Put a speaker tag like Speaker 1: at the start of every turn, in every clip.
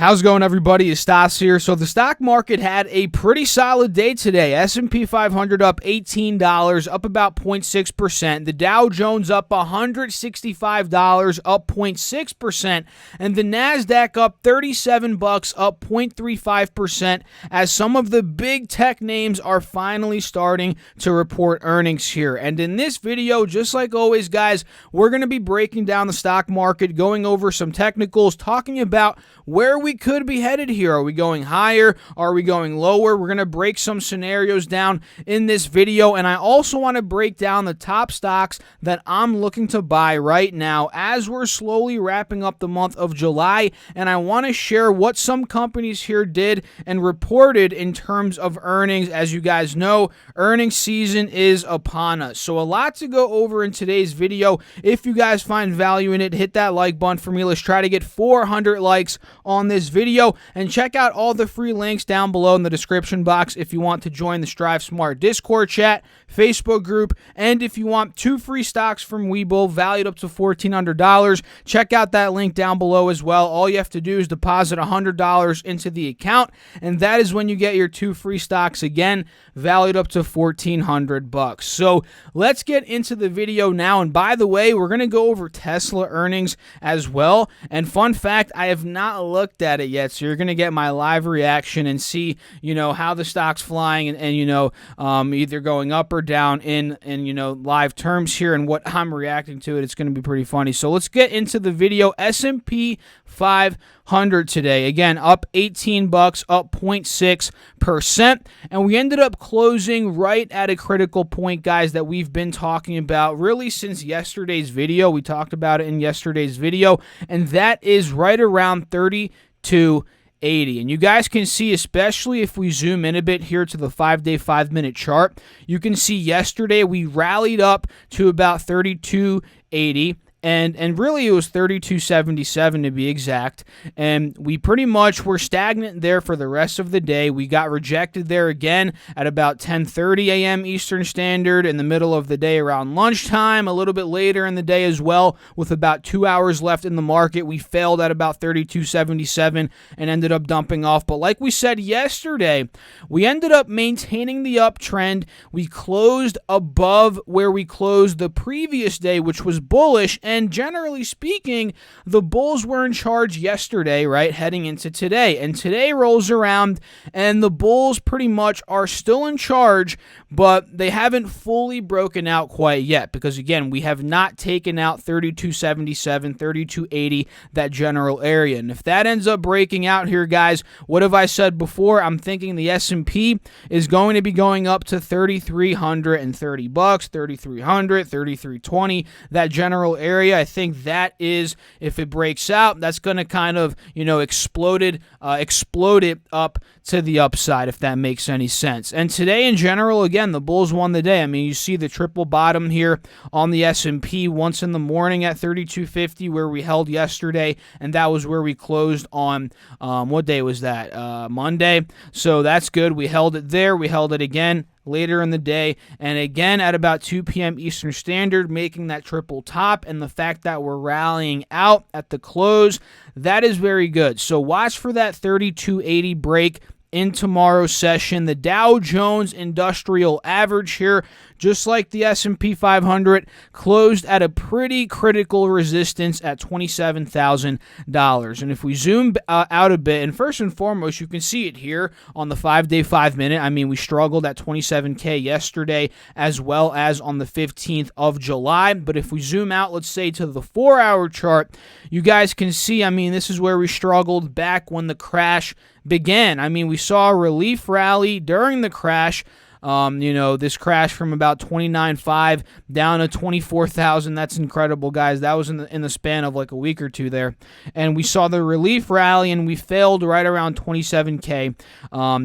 Speaker 1: How's it going, everybody? It's Stas here. So the stock market had a pretty solid day today. S&P 500 up $18, up about 0.6%. The Dow Jones up $165, up 0.6%. And the Nasdaq up $37, up 0.35%, as some of the big tech names are finally starting to report earnings here. And in this video, just like always, guys, we're going to be breaking down the stock market, going over some technicals, talking about where we could be headed here. Are we going higher? Are we going lower? We're going to break some scenarios down in this video, and I also want to break down the top stocks that I'm looking to buy right now as we're slowly wrapping up the month of July, and I want to share what some companies here did and reported in terms of earnings. As you guys know, earnings season is upon us, so a lot to go over in today's video. If you guys find value in it, hit that like button for me. Let's try to get 400 likes on this video, and check out all the free links down below in the description box if you want to join the Strive Smart Discord chat, Facebook group, and if you want 2 free stocks from Webull valued up to $1,400, check out that link down below as well. All you have to do is deposit $100 into the account, and that is when you get your 2 free stocks, again valued up to $1,400. So let's get into the video now. And by the way, we're going to go over Tesla earnings as well, and fun fact, I have not looked at it yet, so you're going to get my live reaction and see, how the stock's flying and either going up or down in live terms here, and what I'm reacting to it. It's going to be pretty funny. So let's get into the video. S&P 500 today, again, up $18, up 0.6%, and we ended up closing right at a critical point, guys, that we've been talking about really since yesterday's video. We talked about it in yesterday's video, and that is right around 3280. And you guys can see, especially if we zoom in a bit here to the 5-day 5-minute chart, you can see yesterday we rallied up to about 3280. And really it was 3277 to be exact, and we pretty much were stagnant there for the rest of the day. We got rejected there again at about 10:30 a.m. Eastern Standard in the middle of the day around lunchtime, a little bit later in the day as well, with about 2 hours left in the market. We failed at about 3277 and ended up dumping off. But like we said yesterday, we ended up maintaining the uptrend. We closed above where we closed the previous day, which was bullish. And generally speaking, the bulls were in charge yesterday, right, heading into today. And today rolls around, and the bulls pretty much are still in charge, but they haven't fully broken out quite yet, because, again, we have not taken out 3277, 3280, that general area. And if that ends up breaking out here, guys, what have I said before? I'm thinking the S&P is going to be going up to $3,330, 3300, 3320, that general area. I think that is, if it breaks out, that's going to kind of, explode it up to the upside, if that makes any sense. And today in general, again, the bulls won the day. I mean, you see the triple bottom here on the S&P once in the morning at 3250, where we held yesterday, and that was where we closed on, what day was that? Monday. So that's good. We held it there. We held it again later in the day, and again at about 2 p.m. Eastern Standard, making that triple top. And the fact that we're rallying out at the close, that is very good. So watch for that 3280 break in tomorrow's session. The Dow Jones Industrial Average here, just like the S&P 500, closed at a pretty critical resistance at $27,000. And if we zoom out a bit, and first and foremost, you can see it here on the 5-day 5-minute. I mean, we struggled at 27K yesterday, as well as on the 15th of July. But if we zoom out, let's say to the 4-hour chart, you guys can see, I mean, this is where we struggled back when the crash began. I mean, we saw a relief rally during the crash. This crash from about 29.5 down to 24,000. That's incredible, guys. That was in the span of like a week or two there. And we saw the relief rally, and we failed right around 27K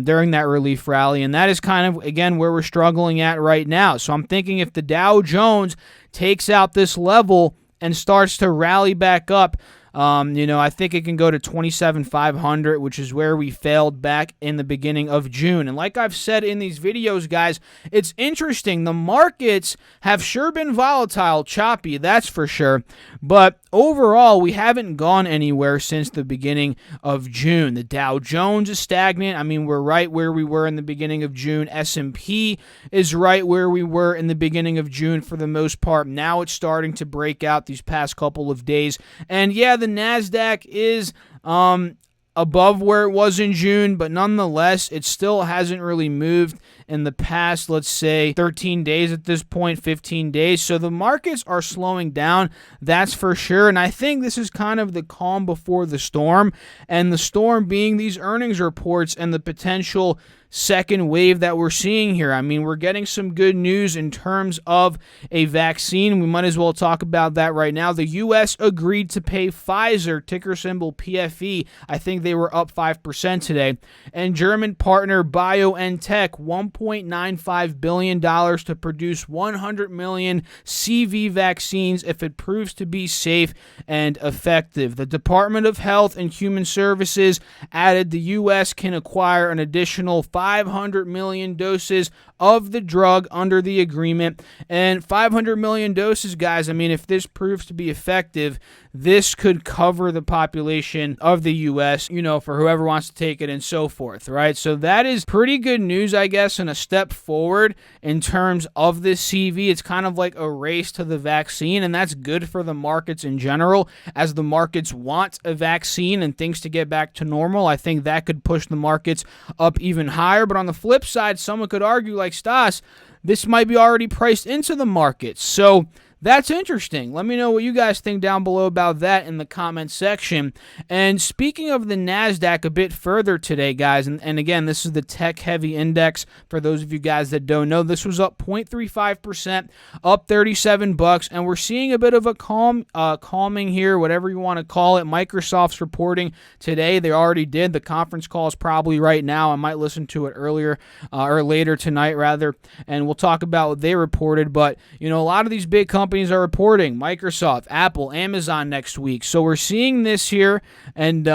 Speaker 1: during that relief rally. And that is kind of, again, where we're struggling at right now. So I'm thinking if the Dow Jones takes out this level and starts to rally back up, I think it can go to 27,500, which is where we failed back in the beginning of June. And like I've said in these videos, guys, it's interesting. The markets have sure been volatile, choppy, that's for sure. But overall, we haven't gone anywhere since the beginning of June. The Dow Jones is stagnant. I mean, we're right where we were in the beginning of June. S&P is right where we were in the beginning of June for the most part. Now it's starting to break out these past couple of days. And yeah, the Nasdaq is above where it was in June, but nonetheless, it still hasn't really moved in the past, let's say, 13 days at this point, 15 days. So the markets are slowing down, that's for sure. And I think this is kind of the calm before the storm, and the storm being these earnings reports and the potential second wave that we're seeing here. I mean, we're getting some good news in terms of a vaccine. We might as well talk about that right now. The U.S. agreed to pay Pfizer, ticker symbol PFE. I think they were up 5% today. And German partner BioNTech, $1.95 billion to produce 100 million CV vaccines if it proves to be safe and effective. The Department of Health and Human Services added the U.S. can acquire an additional 500 million doses of the drug under the agreement. And 500 million doses, guys, I mean, if this proves to be effective, this could cover the population of the U.S., for whoever wants to take it and so forth, right? So that is pretty good news, I guess, and a step forward in terms of this CV. It's kind of like a race to the vaccine, and that's good for the markets in general. As the markets want a vaccine and things to get back to normal, I think that could push the markets up even higher. But on the flip side, someone could argue, like Stas, this might be already priced into the markets. So that's interesting. Let me know what you guys think down below about that in the comment section. And speaking of the Nasdaq a bit further today, guys, and again, this is the tech-heavy index. For those of you guys that don't know, this was up 0.35%, up $37, and we're seeing a bit of a calming here, whatever you want to call it. Microsoft's reporting today. They already did. The conference call is probably right now. I might listen to it earlier or later tonight, rather, and we'll talk about what they reported. But, a lot of these big companies are reporting: Microsoft, Apple, Amazon next week. So we're seeing this here, and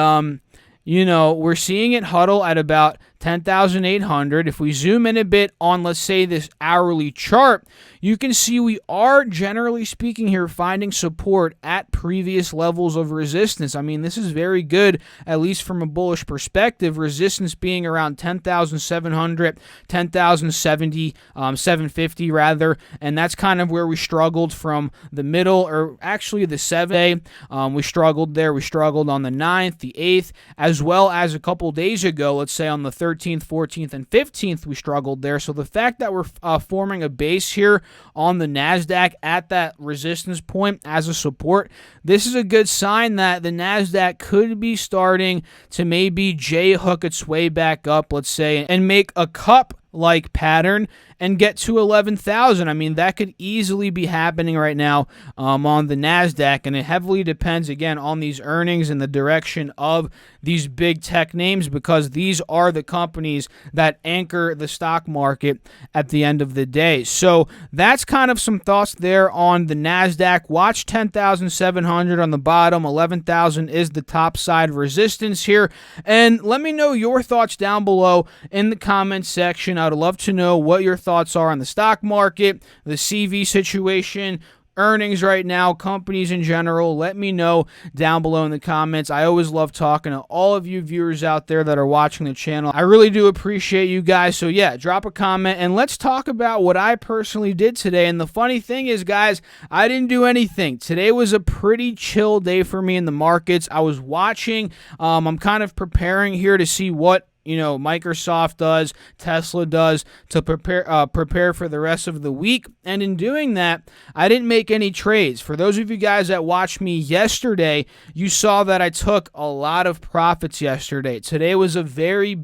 Speaker 1: we're seeing it huddle at about 10,800. If we zoom in a bit on, let's say, this hourly chart, you can see we are, generally speaking here, finding support at previous levels of resistance. I mean, this is very good, at least from a bullish perspective. Resistance being around 10,700, 10,070, 750 rather, and that's kind of where we struggled from the middle, or actually the 7th day. We struggled there. We struggled on the 9th, the 8th, as well as a couple days ago, let's say on the 13th, 14th, and 15th, we struggled there. So the fact that we're forming a base here on the Nasdaq at that resistance point as a support, this is a good sign that the Nasdaq could be starting to maybe J-hook its way back up, let's say, and make a cup-like pattern and get to 11,000. I mean, that could easily be happening right now on the Nasdaq, and it heavily depends, again, on these earnings and the direction of these big tech names, because these are the companies that anchor the stock market at the end of the day. So that's kind of some thoughts there on the Nasdaq. Watch 10,700 on the bottom. 11,000 is the top side resistance here. And let me know your thoughts down below in the comments section. I'd love to know what your thoughts are on the stock market, the CV situation, earnings right now, companies in general. Let me know down below in the comments. I always love talking to all of you viewers out there that are watching the channel. I really do appreciate you guys. So yeah, drop a comment and let's talk about what I personally did today. And the funny thing is, guys, I didn't do anything. Today was a pretty chill day for me in the markets. I was watching. I'm kind of preparing here to see what Microsoft does, Tesla does, to prepare for the rest of the week. And in doing that, I didn't make any trades. For those of you guys that watched me yesterday, you saw that I took a lot of profits yesterday. Yesterday was a very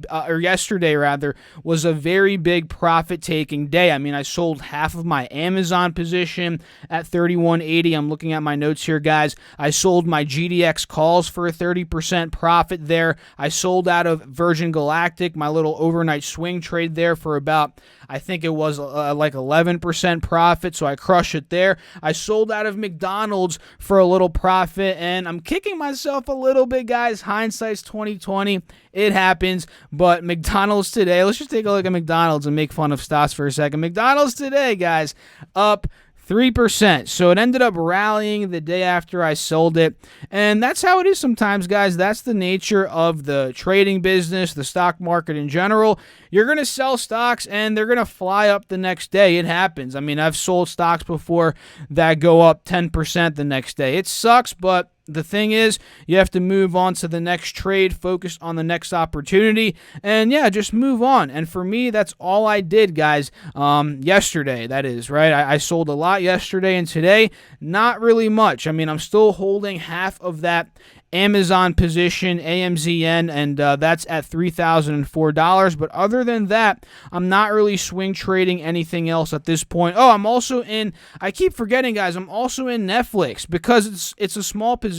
Speaker 1: big profit-taking day. I mean, I sold half of my Amazon position at 31.80. I'm looking at my notes here, guys. I sold my GDX calls for a 30% profit there. I sold out of Virgin Galactic Galactic, my little overnight swing trade there for about, I think it was like 11% profit, so I crushed it there. I sold out of McDonald's for a little profit, and I'm kicking myself a little bit, guys. Hindsight's 2020. It happens, but McDonald's today, let's just take a look at McDonald's and make fun of stocks for a second. McDonald's today, guys, up 3%. So it ended up rallying the day after I sold it. And that's how it is sometimes, guys. That's the nature of the trading business, the stock market in general. You're going to sell stocks and they're going to fly up the next day. It happens. I mean, I've sold stocks before that go up 10% the next day. It sucks, but the thing is, you have to move on to the next trade, focus on the next opportunity, and yeah, just move on. And for me, that's all I did, guys, yesterday, that is, right? I sold a lot yesterday, and today, not really much. I mean, I'm still holding half of that Amazon position, AMZN, and that's at $3,004. But other than that, I'm not really swing trading anything else at this point. Oh, I'm also in, I keep forgetting, guys, I'm also in Netflix because it's a small position.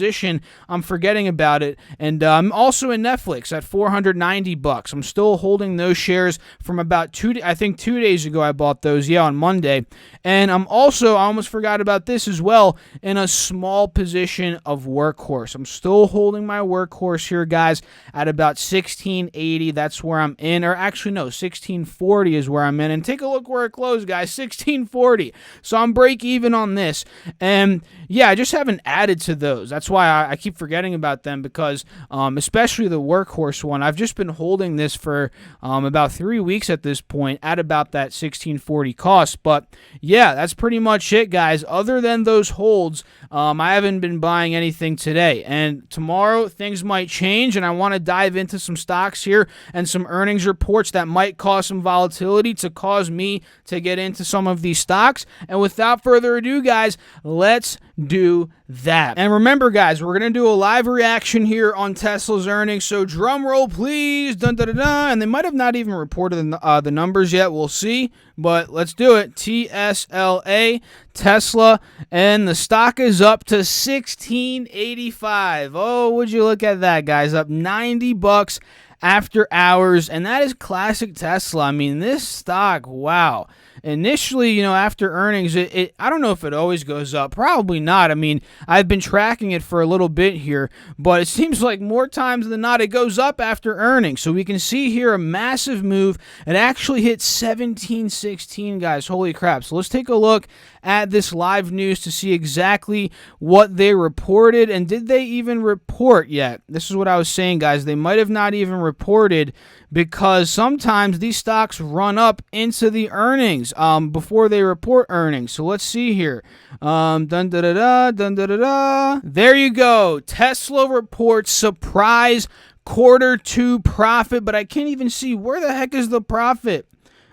Speaker 1: I'm forgetting about it. And I'm also in Netflix at $490. I'm still holding those shares from about 2 days ago. I bought those, on Monday. And I'm also, I almost forgot about this as well, in a small position of Workhorse. I'm still holding my Workhorse here, guys, at about 1680. That's where I'm in, or actually no, 1640 is where I'm in. And take a look where it closed, guys, 1640. So I'm break even on this. And yeah, I just haven't added to those. That's why I keep forgetting about them, because especially the Workhorse one, I've just been holding this for about 3 weeks at this point at about that 1640 cost. But yeah, that's pretty much it, guys. Other than those holds, I haven't been buying anything today. And tomorrow, things might change, and I want to dive into some stocks here and some earnings reports that might cause some volatility to cause me to get into some of these stocks. And without further ado, guys, let's do that. And remember, guys, we're going to do a live reaction here on Tesla's earnings. So drum roll, please. Dun, dun, dun, dun. And they might have not even reported the numbers yet. We'll see. But let's do it. TSLA, Tesla, and the stock is up to $16.85. Oh, would you look at that, guys? Up $90 after hours, and that is classic Tesla. I mean, this stock, wow. Initially, after earnings, I don't know if it always goes up. Probably not. I mean, I've been tracking it for a little bit here, but it seems like more times than not, it goes up after earnings. So we can see here a massive move. It actually hit 1716, guys. Holy crap. So let's take a look at this live news to see exactly what they reported, and did they even report yet? This is what I was saying, guys. They might have not even reported, because sometimes these stocks run up into the earnings before they report earnings. So let's see here. Dun, da, da, da, dun, da, da, da. There you go. Tesla reports surprise Q2 profit, but I can't even see where the heck is the profit.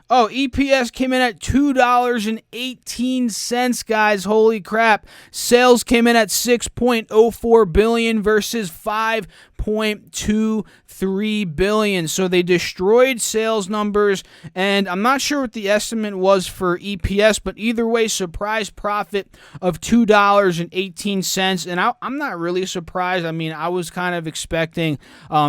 Speaker 1: Oh, EPS came in at $2.18, guys. Holy crap. Sales came in at $6.04 billion versus $5.23 billion. So they destroyed sales numbers, and I'm not sure what the estimate was for EPS, but either way, surprise profit of $2.18. And I'm not really surprised. I mean, I was kind of expecting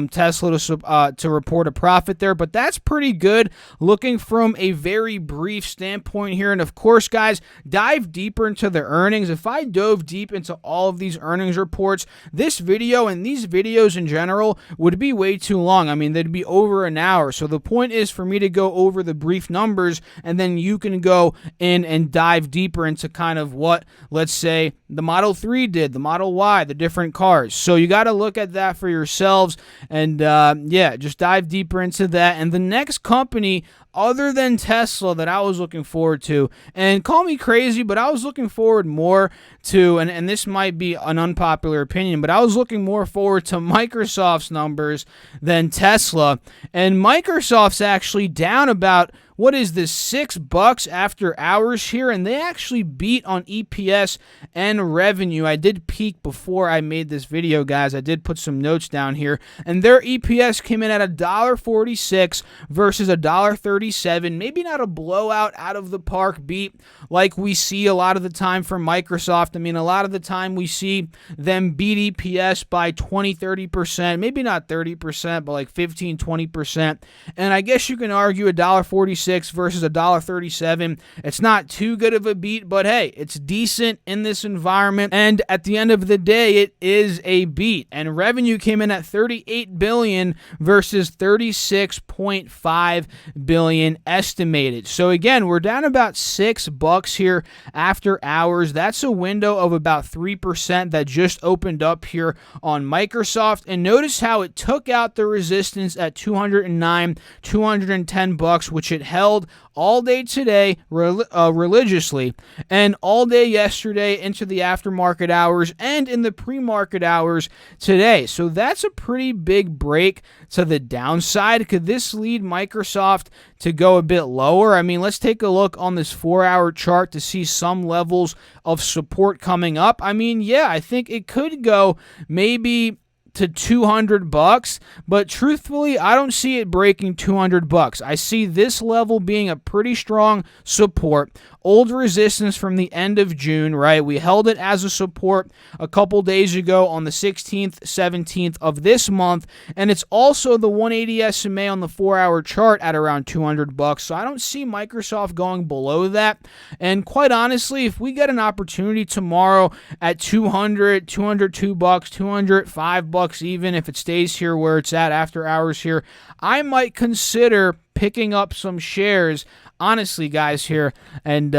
Speaker 1: Tesla to report a profit there, but that's pretty good looking from a very brief standpoint here. And of course, guys, dive deeper into the earnings. If I dove deep into all of these earnings reports, this video and these videos in general would be way too long. I mean, they'd be over an hour. So the point is for me to go over the brief numbers, and then you can go in and dive deeper into kind of what, let's say, the Model 3 did, the Model Y, the different cars. So you got to look at that for yourselves, and yeah, just dive deeper into that. And the next company other than Tesla that I was looking forward to, and call me crazy, but I was looking forward more to, and this might be an unpopular opinion, but I was looking more forward to Microsoft's numbers than Tesla. And Microsoft's actually down about what is this, $6 after hours here, and they actually beat on EPS and revenue. I did peek before I made this video, guys. I did put some notes down here, and their EPS came in at $1.46 versus $1.37. Maybe not a blowout out of the park beat like we see a lot of the time from Microsoft. I mean, a lot of the time we see them beat EPS by 20-30%, maybe not 30%, but like 15-20%. And I guess you can argue $1.46 versus $1.37. It's not too good of a beat, but hey, it's decent in this environment. And at the end of the day, it is a beat. And revenue came in at $38 billion versus $36.5 billion estimated. So again, we're down about $6 here after hours. That's a window of about 3% that just opened up here on Microsoft. And notice how it took out the resistance at $209, $210, which it held all day today religiously, and all day yesterday into the aftermarket hours and in the pre-market hours today. So that's a pretty big break to the downside. Could this lead Microsoft to go a bit lower? I mean, let's take a look on this 4-hour chart to see some levels of support coming up. I mean, yeah, I think it could go maybe to $200, but truthfully, I don't see it breaking $200. I see this level being a pretty strong support. Old resistance from the end of June, right? We held it as a support a couple days ago on the 16th, 17th of this month, and it's also the 180 SMA on the 4-hour chart at around $200. So I don't see Microsoft going below that. And quite honestly, if we get an opportunity tomorrow at $200, $202, $205 even, if it stays here where it's at after hours here, I might consider picking up some shares, honestly, guys, here, and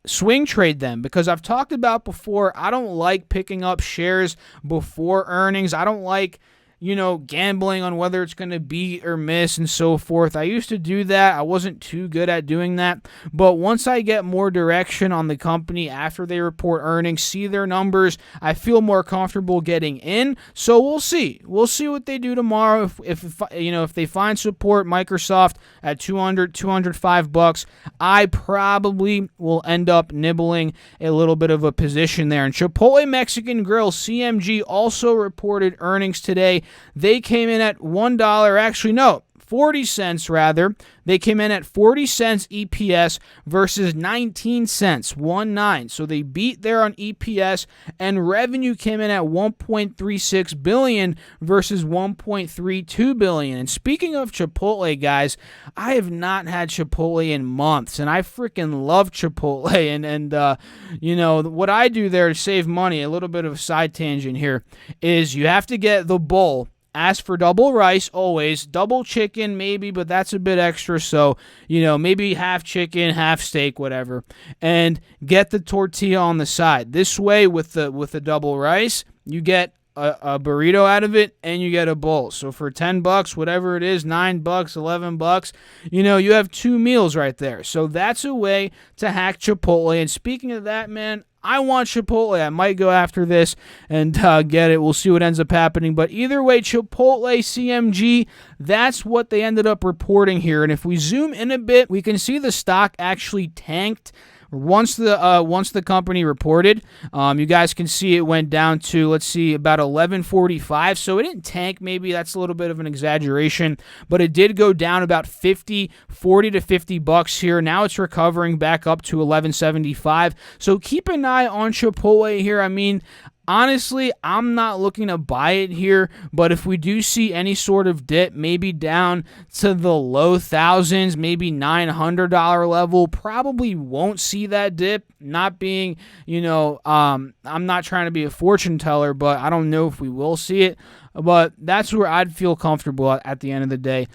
Speaker 1: swing trade them, because I've talked about before, I don't like picking up shares before earnings. I don't like, gambling on whether it's going to beat or miss and so forth. I used to do that. I wasn't too good at doing that. But once I get more direction on the company after they report earnings, see their numbers, I feel more comfortable getting in. So we'll see. We'll see what they do tomorrow. If they find support, Microsoft at $200, $205, I probably will end up nibbling a little bit of a position there. And Chipotle Mexican Grill, CMG, also reported earnings today. They came in at $1, actually no, 40 cents rather. They came in at 40 cents EPS versus 19 cents, 19. So they beat there on EPS, and revenue came in at $1.36 billion versus $1.32 billion. And speaking of Chipotle, guys, I have not had Chipotle in months, and I freaking love Chipotle. And what I do there to save money, a little bit of a side tangent here, is you have to get the bowl. Ask for double rice always, double chicken maybe, but that's a bit extra. So, maybe half chicken, half steak, whatever. And get the tortilla on the side. This way, with the double rice, you get a burrito out of it, and you get a bowl. So for $10, whatever it is, $9, $11, you have 2 meals right there. So that's a way to hack Chipotle. And speaking of that, man, I want Chipotle. I might go after this and get it. We'll see what ends up happening. But either way, Chipotle, CMG, that's what they ended up reporting here. And if we zoom in a bit, we can see the stock actually tanked once the company reported. You guys can see it went down to, let's see, about 11.45. So it didn't tank. Maybe that's a little bit of an exaggeration, but it did go down about $40 to $50 here. Now it's recovering back up to 11.75. So keep an eye on Chipotle here. I mean, honestly, I'm not looking to buy it here, but if we do see any sort of dip, maybe down to the low thousands, maybe $900 level, probably won't see that dip. Not being, I'm not trying to be a fortune teller, but I don't know if we will see it. But that's where I'd feel comfortable at the end of the day,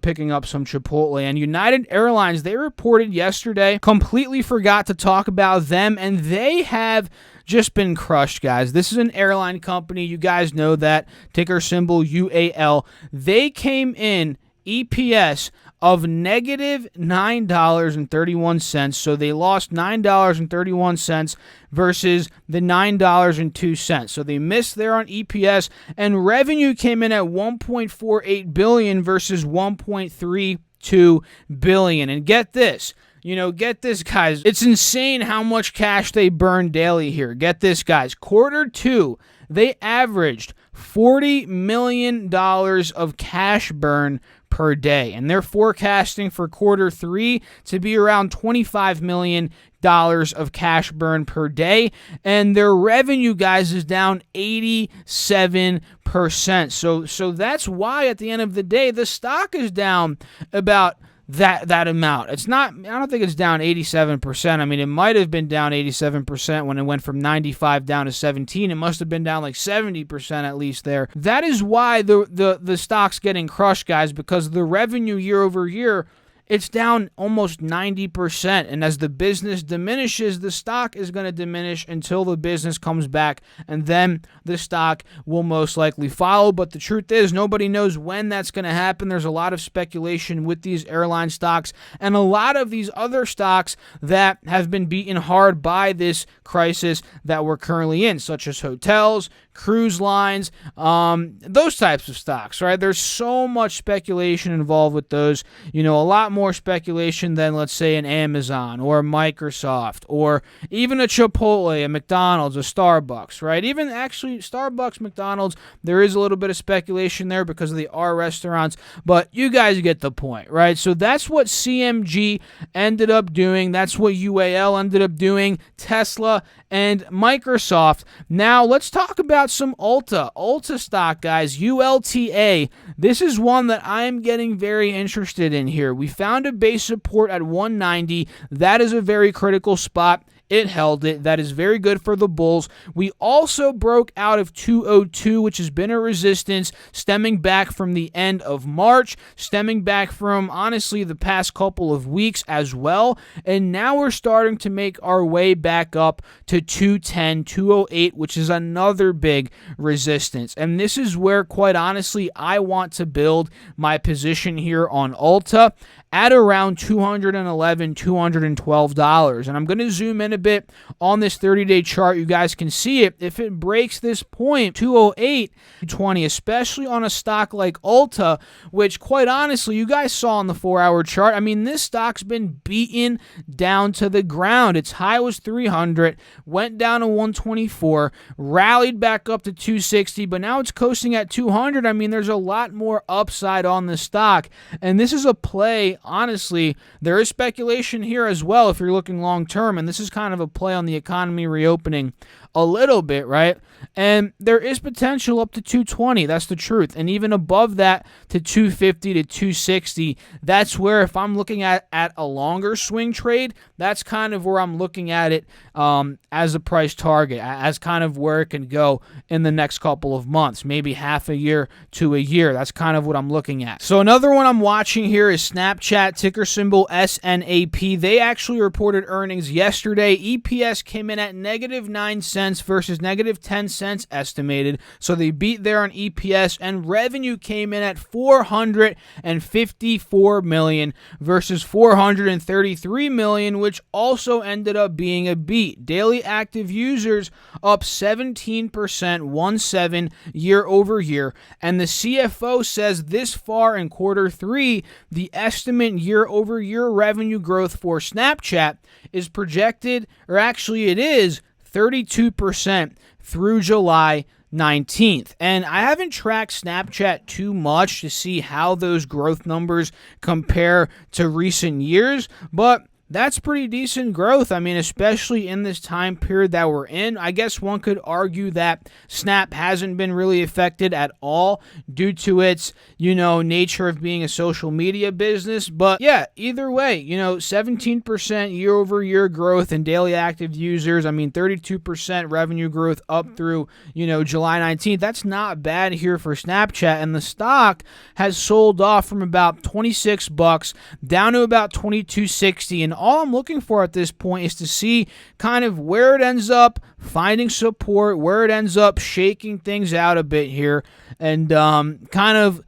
Speaker 1: picking up some Chipotle. And United Airlines, they reported yesterday, completely forgot to talk about them, and they have just been crushed, guys. This is an airline company. You guys know that. Ticker symbol UAL. They came in EPS of negative $9.31. So they lost $9.31 versus the $9.02. So they missed there on EPS, and revenue came in at $1.48 billion versus $1.3 $2 billion. And get this. Get this, guys. It's insane how much cash they burn daily here. Get this, guys. Quarter 2, they averaged $40 million of cash burn per day. And they're forecasting for quarter 3 to be around $25 million of cash burn per day. And their revenue, guys, is down 87%. So that's why at the end of the day, the stock is down about that amount. It's not, I don't think it's down 87%. I mean, it might have been down 87% when it went from 95 down to 17. It must have been down like 70% at least there. That is why the stock's getting crushed, guys, because the revenue year over year, it's down almost 90%. And as the business diminishes, the stock is going to diminish until the business comes back. And then the stock will most likely follow. But the truth is, nobody knows when that's going to happen. There's a lot of speculation with these airline stocks and a lot of these other stocks that have been beaten hard by this crisis that we're currently in, such as hotels, cruise lines, those types of stocks, right? There's so much speculation involved with those. A lot more speculation than, let's say, an Amazon or Microsoft or even a Chipotle, a McDonald's, a Starbucks, right? Even actually Starbucks, McDonald's, there is a little bit of speculation there because they are restaurants, but you guys get the point, right? So that's what CMG ended up doing. That's what UAL ended up doing, Tesla and Microsoft. Now let's talk about some Ulta stock, guys. ULTA. This is one that I'm getting very interested in here. We found a base support at 190. That is a very critical spot. It held it. That is very good for the bulls. We also broke out of 202, which has been a resistance stemming back from the end of March, stemming back from, honestly, the past couple of weeks as well. And now we're starting to make our way back up to 210, 208, which is another big resistance. And this is where, quite honestly, I want to build my position here on Ulta at around $211, $212. And I'm going to zoom in a bit on this 30-day chart. You guys can see it. If it breaks this point, 208, 220, especially on a stock like Ulta, which quite honestly, you guys saw on the 4-hour chart. I mean, this stock's been beaten down to the ground. Its high was 300, went down to 124, rallied back up to 260, but now it's coasting at 200. I mean, there's a lot more upside on the stock. And this is a play. Honestly, there is speculation here as well if you're looking long term, and this is kind of a play on the economy reopening a little bit, right? And there is potential up to 220. That's the truth. And even above that to 250 to 260, that's where, if I'm looking at a longer swing trade, that's kind of where I'm looking at it as a price target, as kind of where it can go in the next couple of months, maybe half a year to a year. That's kind of what I'm looking at. So another one I'm watching here is Snapchat, ticker symbol SNAP. They actually reported earnings yesterday. EPS came in at -9 cents versus -10 cents estimated. So they beat there on EPS, and revenue came in at $454 million versus $433 million, which also ended up being a beat. Daily active users up 17%, 17 year over year. And the CFO says this far in quarter 3, the estimate year over year revenue growth for Snapchat is projected, or actually it is 32% through July 19th. And I haven't tracked Snapchat too much to see how those growth numbers compare to recent years, but that's pretty decent growth. I mean, especially in this time period that we're in. I guess one could argue that Snap hasn't been really affected at all due to its, nature of being a social media business. But yeah, either way, 17% year over year growth in daily active users. I mean, 32% revenue growth up through, July 19th. That's not bad here for Snapchat. And the stock has sold off from about $26 down to about $22.60. And all I'm looking for at this point is to see kind of where it ends up finding support, where it ends up shaking things out a bit here, and kind of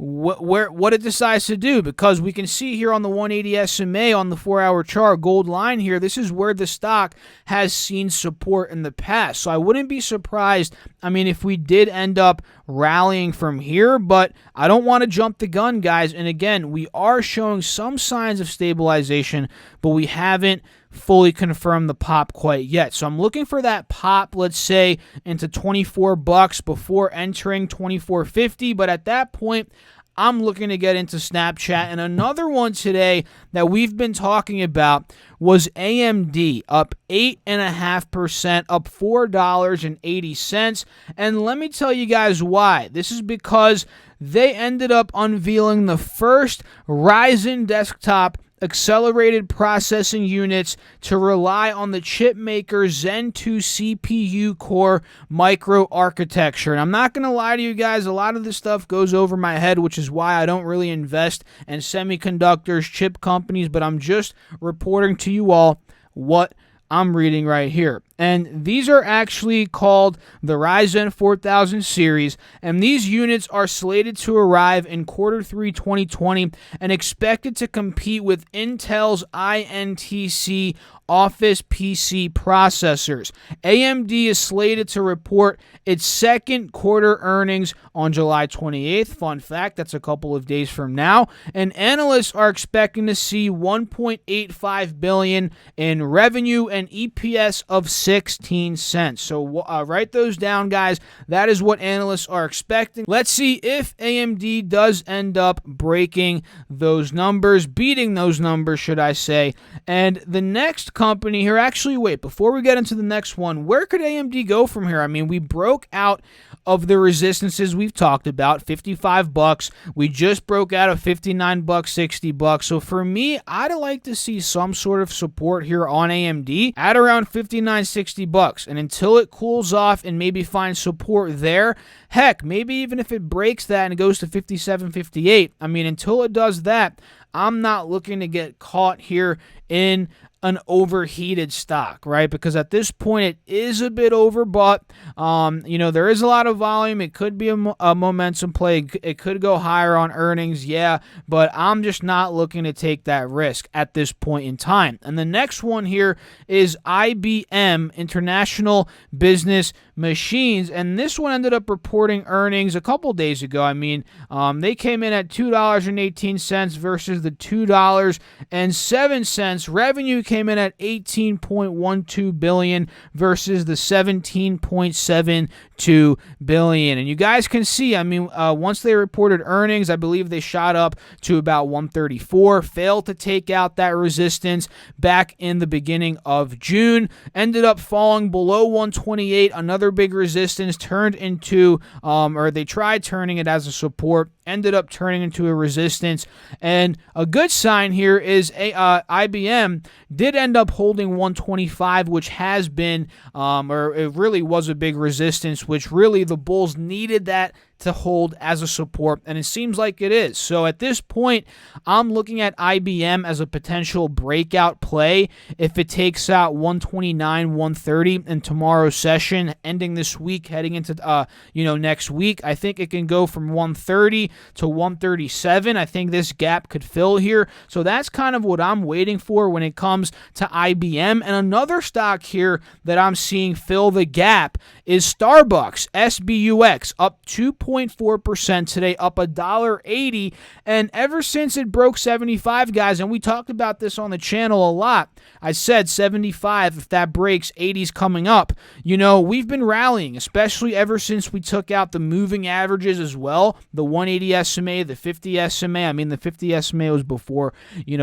Speaker 1: what it decides to do, because we can see here on the 180 SMA on the 4-hour chart, gold line here, this is where the stock has seen support in the past. So I wouldn't be surprised, if we did end up rallying from here, but I don't want to jump the gun, guys. And again, we are showing some signs of stabilization, but we haven't fully confirmed the pop quite yet. So I'm looking for that pop, let's say, into $24 before entering $24.50. But at that point, I'm looking to get into Snapchat. And another one today that we've been talking about was AMD, up 8.5%, up $4.80. And let me tell you guys why. This is because they ended up unveiling the first Ryzen desktop accelerated processing units to rely on the chip maker's Zen 2 CPU core microarchitecture. And I'm not going to lie to you guys, a lot of this stuff goes over my head, which is why I don't really invest in semiconductors, chip companies, but I'm just reporting to you all what I'm reading right here. And these are actually called the Ryzen 4000 series, and these units are slated to arrive in Q3 2020 and expected to compete with Intel's INTC Office PC processors. AMD is slated to report its second quarter earnings on July 28th. Fun fact, that's a couple of days from now. And analysts are expecting to see $1.85 billion in revenue and EPS of 16 cents. So write those down, guys. That is what analysts are expecting. Let's see if AMD does end up breaking those numbers, beating those numbers, should I say. And the next company here, actually, wait, before we get into the next one, where could AMD go from here? We broke out of the resistances we've talked about, $55. We just broke out of $59, $60. So for me, I'd like to see some sort of support here on AMD at around $59, $60. And until it cools off and maybe finds support there, heck, maybe even if it breaks that and it goes to 57, 58, until it does that, I'm not looking to get caught here in an overheated stock, right? Because at this point, it is a bit overbought. There is a lot of volume. It could be a momentum play. It could go higher on earnings, yeah, but I'm just not looking to take that risk at this point in time. And the next one here is IBM, International Business Machines, and this one ended up reporting earnings a couple days ago. They came in at $2.18 versus the $2.07. Revenue came in at $18.12 billion versus the $17.72 billion. And you guys can see, once they reported earnings, I believe they shot up to about 134, failed to take out that resistance back in the beginning of June, ended up falling below 128, another big resistance, turned into, they tried turning it as a support, ended up turning into a resistance. And a good sign here is IBM did end up holding 125, which has been, it really was a big resistance, which really the bulls needed that to hold as a support, and it seems like it is. So at this point, I'm looking at IBM as a potential breakout play if it takes out 129, 130 in tomorrow's session, ending this week, heading into next week. I think it can go from 130 to 137. I think this gap could fill here. So that's kind of what I'm waiting for when it comes to IBM. And another stock here that I'm seeing fill the gap is Starbucks, SBUX, up 2.4% today, up $1.80. And ever since it broke 75, guys, and we talked about this on the channel a lot, I said 75, if that breaks, 80's coming up. We've been rallying, especially ever since we took out the moving averages as well, the 180 SMA, the 50 SMA. The 50 SMA was before,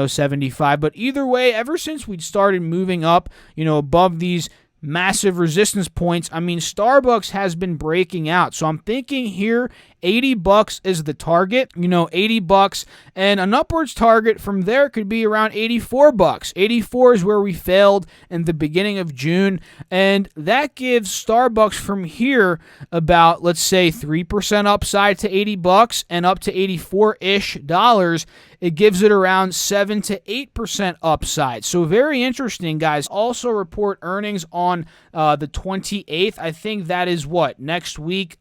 Speaker 1: 75. But either way, ever since we started moving up, above these massive resistance points, Starbucks has been breaking out. So I'm thinking here $80 is the target, $80, and an upwards target from there could be around $84. 84 is where we failed in the beginning of June, and that gives Starbucks from here about, let's say, 3% upside to $80 and up to $84-ish dollars. It gives it around 7 to 8% upside. So very interesting, guys. Also report earnings on the 28th. I think that is what, next week,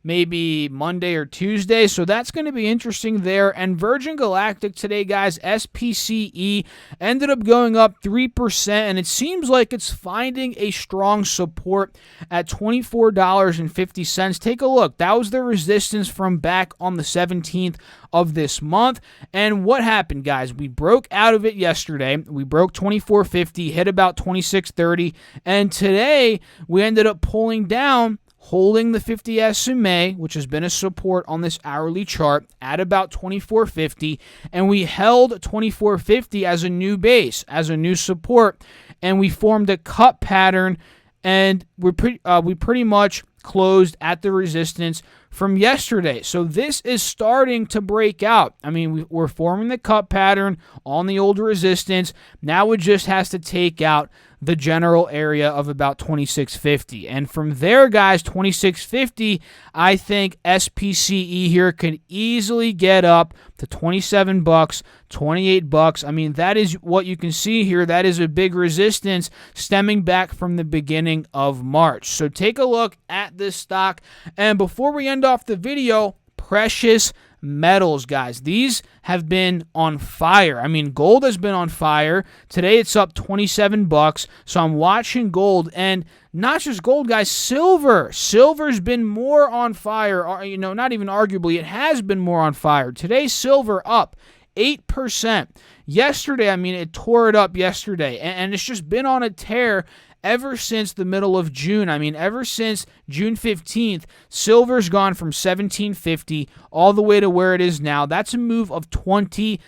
Speaker 1: maybe Monday or Tuesday, so that's going to be interesting there. And Virgin Galactic today, guys, SPCE ended up going up 3%, and it seems like it's finding a strong support at $24.50. Take a look. That was the resistance from back on the 17th of this month. And what happened, guys? We broke out of it yesterday. We broke 24.50, hit about 26.30, and today we ended up pulling down, holding the 50 SMA, which has been a support on this hourly chart, at about 24.50, and we held 24.50 as a new base, as a new support, and we formed a cut pattern, and we pretty much closed at the resistance from yesterday. So this is starting to break out. I mean, we're forming the cut pattern on the old resistance. Now it just has to take out the general area of about 26.50. And from there, guys, 26.50, I think SPCE here could easily get up to $27, $28. I mean, that is what you can see here. That is a big resistance stemming back from the beginning of March. So take a look at this stock. And before we end off the video, precious metals, guys. These have been on fire. I mean, gold has been on fire. Today it's up $27. So I'm watching gold, and not just gold, guys, silver. Silver's been more on fire. You know, not even arguably, it has been more on fire. Today, silver up 8%. Yesterday, I mean, it tore it up yesterday, and it's just been on a tear ever since the middle of June. I mean, ever since June 15th, silver's gone from $17.50 all the way to where it is now. That's a move of 25%.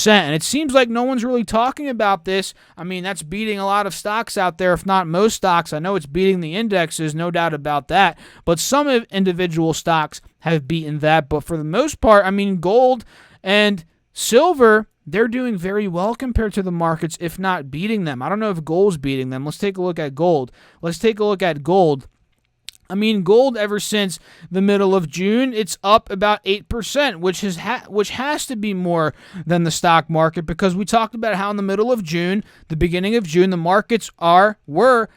Speaker 1: And it seems like no one's really talking about this. I mean, that's beating a lot of stocks out there, if not most stocks. I know it's beating the indexes, no doubt about that. But some individual stocks have beaten that. But for the most part, I mean, gold and silver, they're doing very well compared to the markets, if not beating them. I don't know if gold's beating them. Let's take a look at gold. I mean, gold ever since the middle of June, it's up about 8%, which has to be more than the stock market, because we talked about how in the middle of June, the beginning of June, the markets were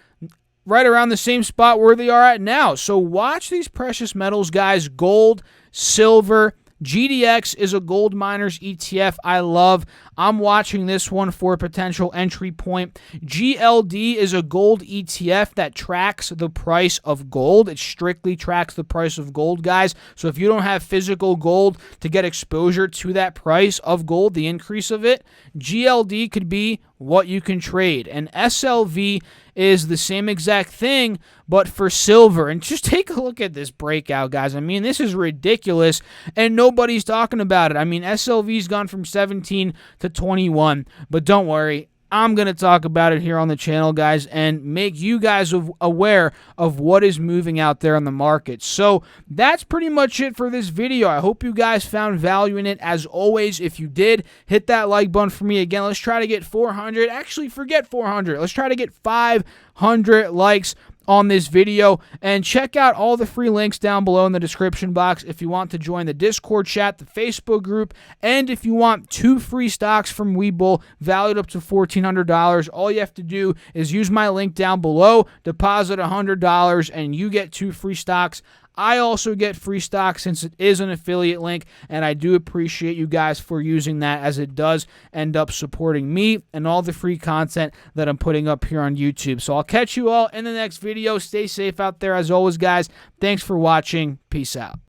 Speaker 1: right around the same spot where they are at now. So watch these precious metals, guys. Gold, silver, GDX is a gold miners ETF I love. I'm watching this one for a potential entry point. GLD is a gold ETF that tracks the price of gold. It strictly tracks the price of gold, guys. So if you don't have physical gold to get exposure to that price of gold, the increase of it, GLD could be what you can trade. And SLV is the same exact thing, but for silver. And just take a look at this breakout, guys. I mean, this is ridiculous, and nobody's talking about it. I mean, SLV's gone from 17 to 21, but don't worry, I'm going to talk about it here on the channel, guys, and make you guys aware of what is moving out there on the market. So that's pretty much it for this video. I hope you guys found value in it. As always, if you did, hit that like button for me. Again, let's try to get 400. Actually, forget 400. Let's try to get 500 likes on this video, and check out all the free links down below in the description box if you want to join the Discord chat, the Facebook group, and if you want 2 free stocks from Webull valued up to $1,400. All you have to do is use my link down below, deposit $100, and you get 2 free stocks. I also get free stock since it is an affiliate link, and I do appreciate you guys for using that, as it does end up supporting me and all the free content that I'm putting up here on YouTube. So I'll catch you all in the next video. Stay safe out there as always, guys. Thanks for watching. Peace out.